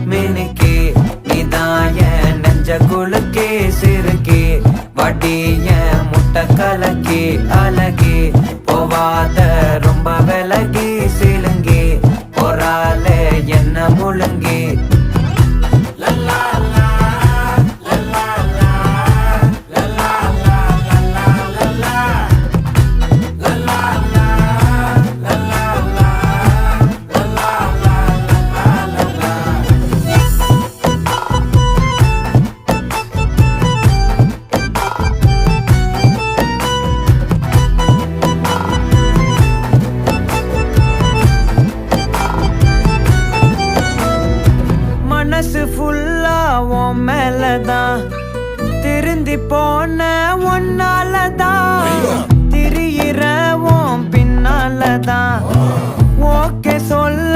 மினுக்கே நீதாய நெஞ்ச குலுக்கே சிறுக்கே வடிய முட்டை கலக்கே அழகே போவாத ரொம்ப விலகி சிலுங்கே பொறால என்ன முழுங்கே மனசு ஃபுல்லா உன் மேலதான் திருந்தி போன ஒன்னாலதான் திரியிற உன் பின்னாலதான் ஓகே சொல்ல